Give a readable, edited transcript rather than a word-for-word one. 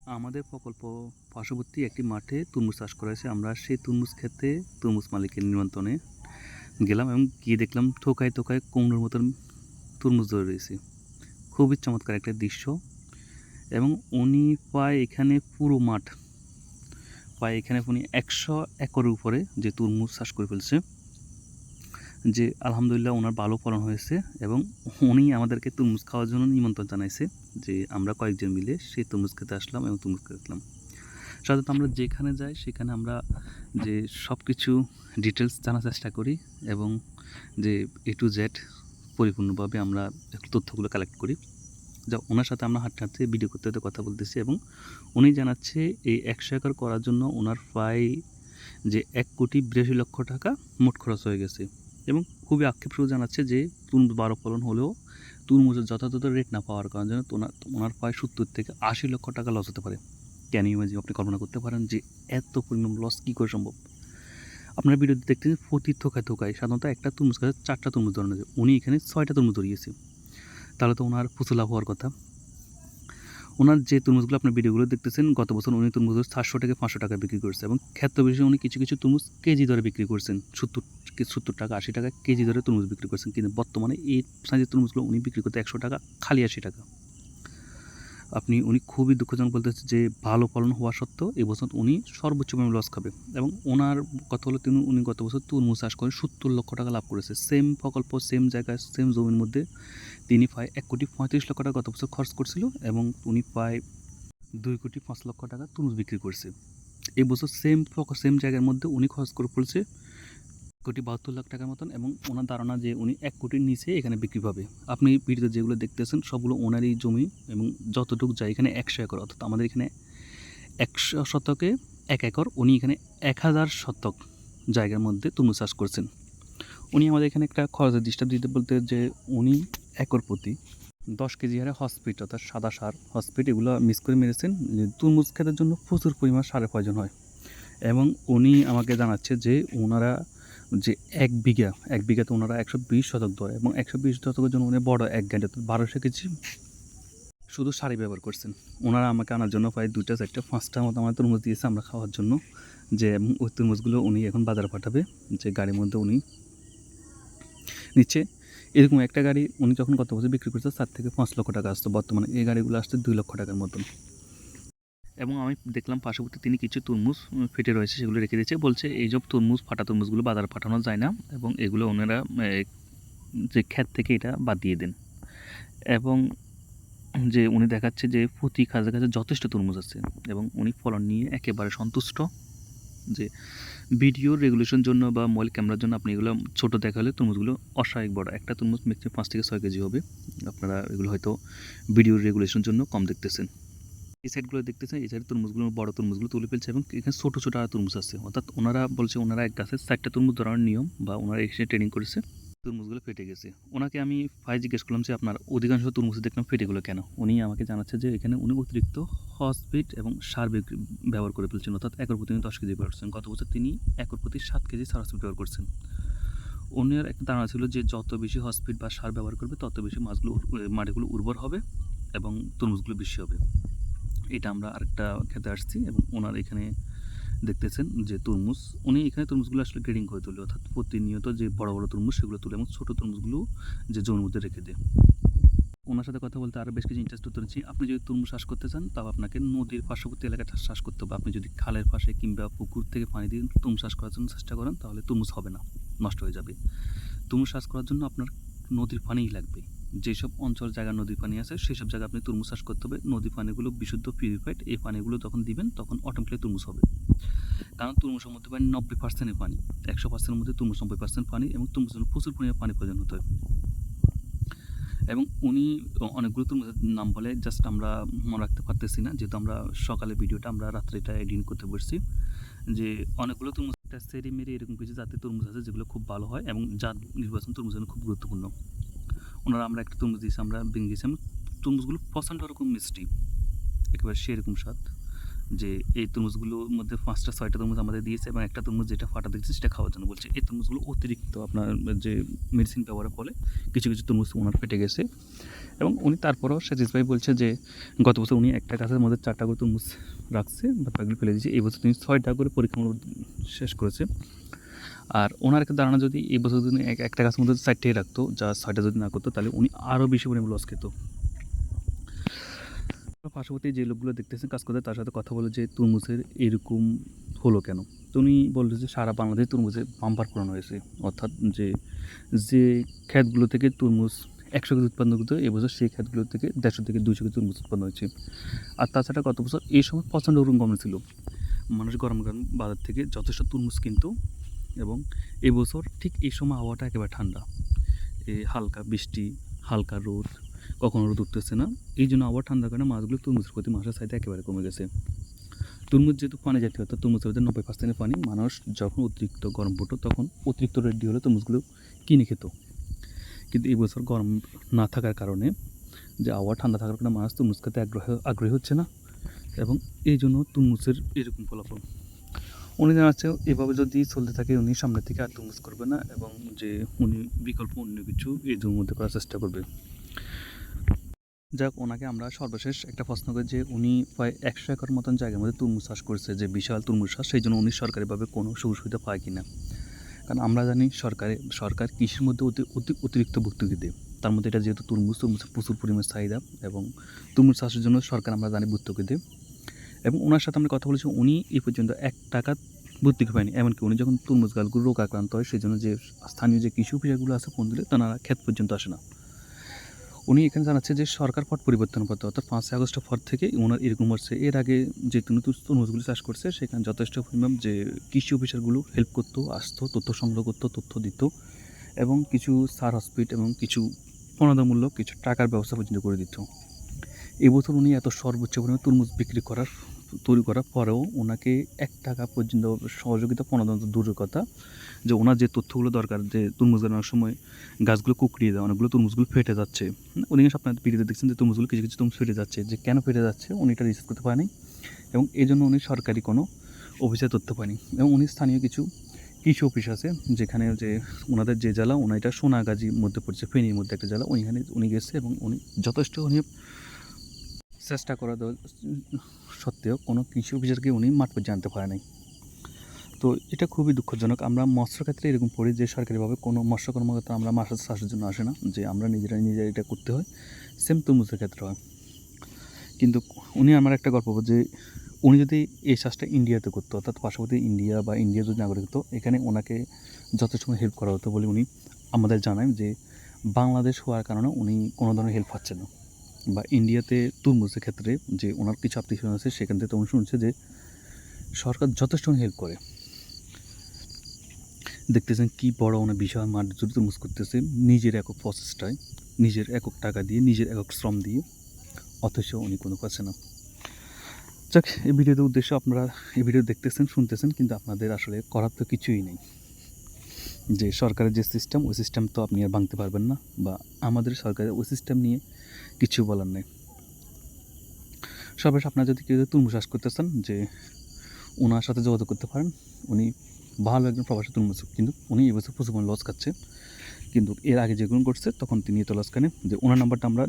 আমাদের প্রকল্প পার্শ্ববর্তী একটি মাঠে তরমুজ চাষ করা হয়েছে। আমরা সেই তরমুজ ক্ষেতে তরমুজ মালিকের নিমন্ত্রণে গেলাম এবং গিয়ে দেখলাম থোকায় থোকায় কুমড়োর মতন তরমুজ ধরে রয়েছে। খুবই চমৎকার একটা দৃশ্য। এবং উনি প্রায় এখানে পুরো মাঠ প্রায় এখানে উনি 100 একরের উপরে যে তরমুজ চাষ করে ফেলছে। যে আলহামদুলিল্লাহ ওনার ভালো ফলন হয়েছে এবং উনি আমাদেরকে তরমুজ খাওয়ার জন্য নিমন্ত্রণ জানাইছে। যে আমরা কয়েকজন মিলে সেই তরমুজ খেতে আসলাম এবং তরমুজ খেলাম। সাধারণত আমরা যেখানে যাই সেখানে আমরা যে সব কিছু ডিটেলস জানার চেষ্টা করি এবং যে এ টু জেড পরিপূর্ণভাবে আমরা তথ্যগুলো কালেক্ট করি। যা ওনার সাথে আমরা হাঁটতে হাঁটতে ভিডিও করতে করতে কথা বলতেছি এবং উনি জানাচ্ছে এই 100 একর করার জন্য ওনার প্রায় যে 1,82,00,000 টাকা মোট খরচ হয়ে গেছে। এবং খুবই আক্ষেপসহ জানাচ্ছে যে তরমুজ ভালো ফলন হলেও তরমুজের যথাযথ রেট না পাওয়ার কারণে ওনার প্রায় 70 থেকে 80 লক্ষ টাকা লস হতে পারে। Can you imagine? আপনি কল্পনা করতে পারেন যে এত পরিমাণ লস কী করে সম্ভব? আপনার ভিডিওতে দেখতেছেন প্রতি থোকায় থোকায় সাধারণত একটা তরমুজ গাছে 4টা তরমুজ ধরানো যায়, উনি এখানে 6টা তরমুজ ধরিয়েছে। তাহলে তো ওনার প্রচুর লাভ হওয়ার কথা। ওনার যে তরমুজগুলো আপনার ভিডিওগুলো দেখতেছেন, গত বছর উনি তরমুজ 400 থেকে 500 টাকা বিক্রি করছে এবং ক্ষেত্র বিশেষে উনি কিছু কিছু তরমুজ কেজি দরে বিক্রি করছেন। 70 টাকা 80 টাকা কেজি দরে তরমুজ বিক্রি করছেন। কিন্তু বর্তমানে এই সাইজের তরমুজগুলো উনি বিক্রি করতে 100 টাকা, খালি 80 টাকা। উনি খুবই দুঃখজনক বলতেছে যে ভালো ফলন হওয়া সত্ত্বেও এবছর উনি সর্বোচ্চ পরিমাণে লস খাবে। এবং ওনার কথা হলো উনি গত বছর তরমুজ চাষ করে 70 লক্ষ টাকা লাভ করেছে। সেম প্রকল্প, সেম জায়গায়, সেম জমির মধ্যে তিনি প্রায় 1,35,00,000 টাকা গত বছর খরচ করছিল এবং উনি প্রায় 2,05,00,000 টাকা তরমুজ বিক্রি করছে। এই বছর সেম জায়গার মধ্যে উনি খরচ করে ফেলছে 1,72,00,000 টাকার মতন এবং ওনার ধারণা যে উনি 1 কোটির নিচে এখানে বিক্রি পাবে। আপনি ভিডিওতে যেগুলো দেখতেছেন সবগুলো ওনারই জমি এবং যতটুকু যায় এখানে 100 একর, অর্থাৎ আমাদের এখানে 100 শতকে 1 একর, উনি এখানে 1000 শতক জায়গার মধ্যে তরমুজ চাষ করছেন। উনি আমাদের এখানে একটা খরচের দৃষ্টান্ত দিতে বলতে যে উনি একর প্রতি 10 কেজি হারে হসপিট অর্থাৎ সাদা সার, হসপিট এগুলো মিক্স করে মেরেছেন। যে তরমুজ ক্ষেতের জন্য প্রচুর পরিমাণ সারের প্রয়োজন হয় এবং উনি আমাকে জানাচ্ছে যে ওনারা যে 1 বিঘাতে ওনারা 120 শতক ধরে এবং 120 শতকের জন্য উনি বড় এক গাড়ি অর্থাৎ 1200 কেজি শুধু সারই ব্যবহার করছেন। ওনারা আমাকে আনার জন্য প্রায় 2টা 4টা 5টার মতো আমার তরমুজ দিয়েছে আমরা খাওয়ার জন্য। যে ওই তরমুজগুলো উনি এখন বাজারে পাঠাবে, যে গাড়ির মধ্যে উনি নিচ্ছে। এরকম একটা গাড়ি উনি যখন গত বছর বিক্রি করছে 4 থেকে 5 লক্ষ টাকা আসতো, বর্তমানে এই গাড়িগুলো আসছে 2 লক্ষ টাকার মতন। এবং আমি দেখলাম পার্শ্ববর্তী তিনি কিছু তরমুজ ফেটে রয়েছে সেগুলো রেখে দিয়েছে, বলছে এইসব তরমুজ ফাটা তরমুজগুলো বাজারে পাঠানো যায় না এবং এগুলো ওনারা যে ক্ষেত থেকে এটা বাদ দিয়ে দেন। এবং যে উনি দেখাচ্ছে যে প্রতি কাছে কাছে যথেষ্ট তরমুজ আছে এবং উনি ফলন নিয়ে একেবারে সন্তুষ্ট। যে ভিডিওর রেগুলেশন জন্য বা মোবাইল ক্যামেরার জন্য আপনি এগুলো ছোটো দেখালে তরমুজগুলো অস্বাভাবিক বড়, একটা তরমুজ ম্যাক্সিমাম 5 থেকে 6 কেজি হবে। আপনারা এগুলো হয়তো ভিডিওর রেগুলেশনের জন্য কম দেখতেছেন। এই সাইডগুলো দেখতেছেন, এই সাইড তরমুজগুলো বড় তরমুজগুলো তুলে ফেলছে এবং এখানে ছোটো ছোটো আর তরমুজ আছে। অর্থাৎ ওনারা বলছে ওনারা এক গাছে 4টা তরমুজ ধরার নিয়ম বা ওনারা এসে ট্রেনিং করেছে, তরমুজগুলো ফেটে গেছে। ওনাকে আমি জিজ্ঞেস করলাম যে আপনার অধিকাংশ তরমুজ দেখলাম ফেটেগুলো কেন? উনি আমাকে জানাচ্ছে যে এখানে উনি অতিরিক্ত হসপিট এবং সার ব্যবহার করে ফেলছেন, অর্থাৎ একর প্রতি 10 কেজি ব্যবহার করছেন। গত বছর তিনি একর প্রতি 7 কেজি সার ব্যবহার করছেন। ওনার একটা ধারণা ছিল যে যত বেশি হসপিট বা সার ব্যবহার করবে তত বেশি মাটিগুলো উর্বর হবে এবং তরমুজগুলো বেশি হবে। এটা আমরা আরেকটা খেতে আসছি এবং ওনার এখানে দেখতেছেন যে তরমুজ, উনি এখানে তরমুজগুলো আসলে গ্রেডিং করে তোলে, অর্থাৎ প্রতিনিয়ত যে বড় বড় তরমুজ সেগুলো তুলে এবং ছোটো তরমুজগুলো যে জমির মধ্যে রেখে দেয়। ওনার সাথে কথা বলতে আরও বেশ কিছু ইন্টারেস্ট তুলেছি। আপনি যদি তরমুজ চাষ করতে চান তাও আপনাকে নদীর পার্শ্ববর্তী এলাকায় চাষ করতে হবে। আপনি যদি খালের পাশে কিংবা পুকুর থেকে পানি দিয়ে তরমুজ চাষ করার জন্য চেষ্টা করেন তাহলে তরমুজ হবে না, নষ্ট হয়ে যাবে। তরমুজ চাষ করার জন্য আপনার নদীর পানিই লাগবে। যেসব অঞ্চল জায়গায় নদীর পানি আছে সেসব জায়গায় আপনি তরমুজ চাষ করতে হবে। নদীর পানিগুলো বিশুদ্ধ পিউরিফাইড, এই পানিগুলো যখন দিবেন তখন অটোমেটিক তরমুজ হবে। কারণ তরমুজের মধ্যে প্রায় 90% পানি, 100%-এর মধ্যে তরমুজ 90% পানি এবং তরমুজের জন্য প্রচুর পরিমাণে পানি প্রয়োজন হতে হয়। এবং উনি অনেকগুলো তরমুজের নাম বলে, জাস্ট আমরা মনে রাখতে পারতেছি না, যেহেতু আমরা সকালে ভিডিওটা আমরা রাত্রে এটা এডিট করতে বসছি। যে অনেকগুলো তরমুজ একটা সেরি মেরি এরকম কিছু জাতের তরমুজ আছে যেগুলো খুব ভালো হয় এবং জাত নির্বাচন তরমুজের জন্য খুব গুরুত্বপূর্ণ। ওনারা আমরা একটা তরমুজ দিয়েছি, আমরা ভেঙে গেছিলাম। তরমুজগুলো প্রচণ্ড রকম মিষ্টি, একেবারে সেরকম স্বাদ। যে এই তরমুজগুলোর মধ্যে 5টা 6টা তরমুজ আমাদের দিয়েছে এবং একটা তরমুজ যেটা ফাটা দেখছে সেটা খাওয়ার জন্য বলছে। এই তরমুজগুলো অতিরিক্ত আপনার যে মেডিসিন ব্যবহারের ফলে কিছু কিছু তরমুজ ওনার ফেটে গেছে এবং উনি তারপরেও সাজিস ভাই বলছে যে গত বছর উনি একটা গাছের মধ্যে 4টা করে তরমুজ রাখছে বা বাকিগুলো ফেলে দিয়েছে। এই বছর তিনি 6টা করে পরীক্ষামূলক শেষ করেছে। আর ওনার একটা ধারণা যদি এই বছর যদি একটা গাছের মধ্যে 4টাই রাখতো, যা 6টা যদি না করতো, তাহলে উনি আরও বেশি পরিমাণে লস খেত। পার্শ্ববর্তী যে লোকগুলো দেখতেছেন কাজ করতে, তার সাথে কথা বলে যে তরমুজের এরকম হলো কেন। তো উনি বললো যে সারা বাংলাদেশে তরমুজে বাম্পার ফলন হয়েছে, অর্থাৎ যে যে ক্ষেতগুলো থেকে তরমুজ 100 কেজি উৎপন্ন করতো, এবছর সেই ক্ষেতগুলো থেকে 150 থেকে 200 কেজি তরমুজ উৎপন্ন হয়েছে। আর তাছাড়া গত বছর এই সময় প্রচণ্ড গরম কম ছিল, মানুষ গরম গরম বাজার থেকে যথেষ্ট তরমুজ কিনতো এবং এবছর ঠিক এই সময় আবহাওয়াটা একেবারে ঠান্ডা, এই হালকা বৃষ্টি, হালকা রোদ, কখনো রোদ উঠতেছে না। এই জন্য আবার ঠান্ডার কারণে মাছগুলো তরমুজের প্রতি মাছের চাহিদা একেবারে কমে গেছে। তরমুজ যেহেতু পানি জাতীয়, অর্থাৎ তরমুজের মধ্যে 90% পানি, মানুষ যখন অতিরিক্ত গরম পড়তো তখন অতিরিক্ত রেডি হলে তরমুজগুলো কিনে খেত। কিন্তু এই বছর গরম না থাকার কারণে, যে আবহাওয়া ঠান্ডা থাকার কারণে মানুষ তরমুজ খেতে আগ্রহী হচ্ছে না এবং এই জন্য তরমুজের এরকম ফলাফল। উনি জানাচ্ছে এভাবে যদি চলতে থাকে উনি সামনে থেকে আর তরমুজ করবে না এবং যে উনি বিকল্প অন্য কিছু এই জমির মধ্যে করার চেষ্টা করবে। যাক, ওনাকে আমরা সর্বশেষ একটা প্রশ্ন করি যে উনি প্রায় 100 একর মতন জায়গার মধ্যে তরমুজ চাষ করছে, যে বিশাল তরমুজ চাষ, সেই জন্য উনি সরকারিভাবে কোনো সুযোগ সুবিধা পায় কি না। কারণ আমরা জানি সরকার কৃষির মধ্যে অতিরিক্ত ভর্তুকি দেয়, তার মধ্যে এটা যেহেতু তরমুজের প্রচুর পরিমাণ চাহিদা এবং তরমুজ চাষের জন্য সরকার আমরা জানি ভর্তুকি দেয়। এবং ওনার সাথে আমরা কথা বলেছি, উনি এই পর্যন্ত 1 টাকা ভর্তুকি পায়নি। এমনকি উনি যখন তরমুজ গাছগুলো রোগ আক্রান্ত হয়, সেই জন্য যে স্থানীয় যে কৃষি অফিসারগুলো আছে ফোন দিলে তারা ক্ষেত পর্যন্ত আসে না। উনি এখানে জানাচ্ছে যে সরকার পট পরিবর্তন করতে, অর্থাৎ 5 আগস্টের পর থেকে ওনার এরকম হচ্ছে। এর আগে যে তরমুজগুলো চাষ করছে সেখানে যথেষ্ট পরিমাণ যে কৃষি অফিসারগুলো হেল্প করতো, আসতো, তথ্য সংগ্রহ করতো, তথ্য দিত এবং কিছু সার হসপিট এবং কিছু প্রণোদনামূলক কিছু টাকার ব্যবস্থা পর্যন্ত করে দিত। এবছর উনি এত সর্বোচ্চ পরিমাণে তরমুজ তৈরি করার পরেও ওনাকে 1 টাকা পর্যন্ত সহযোগিতা প্রণোদনা তো দূরের কথা, যে ওনার যে তথ্যগুলো দরকার, যে তরমুজের অনেক সময় গাছগুলো কুঁকড়িয়ে দেয়, অনেকগুলো তরমুজগুলো ফেটে যাচ্ছে, অধিকাংশ আপনার ভিডিওতে দেখছেন যে তরমুজগুলো কিছু কিছু তরমুজ ফেটে যাচ্ছে, যে কেন ফেটে যাচ্ছে উনি এটা রিসার্চ করতে পারেনি এবং এই জন্য উনি সরকারি কোনো অফিসে তথ্য পায়নি। এবং উনি স্থানীয় কিছু কৃষি অফিস আছে যেখানে, যে ওনাদের যে জেলা, ওনার এটা সোনাগাজীর মধ্যে পড়ছে, ফেনীর মধ্যে একটা জেলা, ওইখানে উনি গেছে এবং উনি যথেষ্ট চেষ্টা করা সত্ত্বেও কোনো কৃষি অফিসারকে উনি মাঠ পর্যন্ত আনতে পারে নাই। তো এটা খুবই দুঃখজনক। আমরা মৎস্য ক্ষেত্রে এরকম পড়ি যে সরকারিভাবে কোনো মৎস্য কর্মকর্তা আমরা মাছ চাষের জন্য আসে না, যে আমরা নিজেরা এটা করতে হয়। সেম তরমুজের ক্ষেত্রে হয়। কিন্তু উনি আমার একটা গল্প, যে উনি যদি এই চাষটা ইন্ডিয়াতে করতো, অর্থাৎ পার্শ্ববর্তী ইন্ডিয়া বা ইন্ডিয়ার যদি নাগরিক হতো, এখানে ওনাকে যথেষ্ট হেল্প করা হতো বলে উনি আমাদের জানায়। যে বাংলাদেশ হওয়ার কারণে উনি কোনো ধরনের হেল্প পাচ্ছে না, বা ইন্ডিয়াতে তরমুজের ক্ষেত্রে যে ওনার কিছু আত্মীয় আছে সেখান থেকে উনি শুনছে যে সরকার যথেষ্ট হেল্প করে। দেখতেছেন কি বড় ওনার বিশাল মাঠ জুড়ে তরমুজ করতেছে নিজের একক প্রচেষ্টায়, নিজের একক টাকা দিয়ে, নিজের একক শ্রম দিয়ে, অথচ উনি কোনো পাচ্ছে না। যাক, এই ভিডিওর উদ্দেশ্য, আপনারা এই ভিডিও দেখতেছেন, শুনতেছেন, কিন্তু আপনাদের আসলে করার তো কিছুই নেই। যে সরকারের যে সিস্টেম, ওই সিস্টেম তো আপনি আর ভাঙতে পারবেন না, বা আমাদের সরকারের ওই সিস্টেম নিয়ে কিছু বলার নেই। সর্বশেষ আপনারা যদি কেউ তরমুজ চাষ করতে চান, যে ওনার সাথে যোগাযোগ করতে পারেন। উনি ভালো একজন প্রবাসী তরমুজ, কিন্তু উনি এবছর প্রচুর লস খাচ্ছে, কিন্তু এর আগে যেগুলো করছে তখন তিনি এত লস খানে, যে ওনার নাম্বারটা আমরা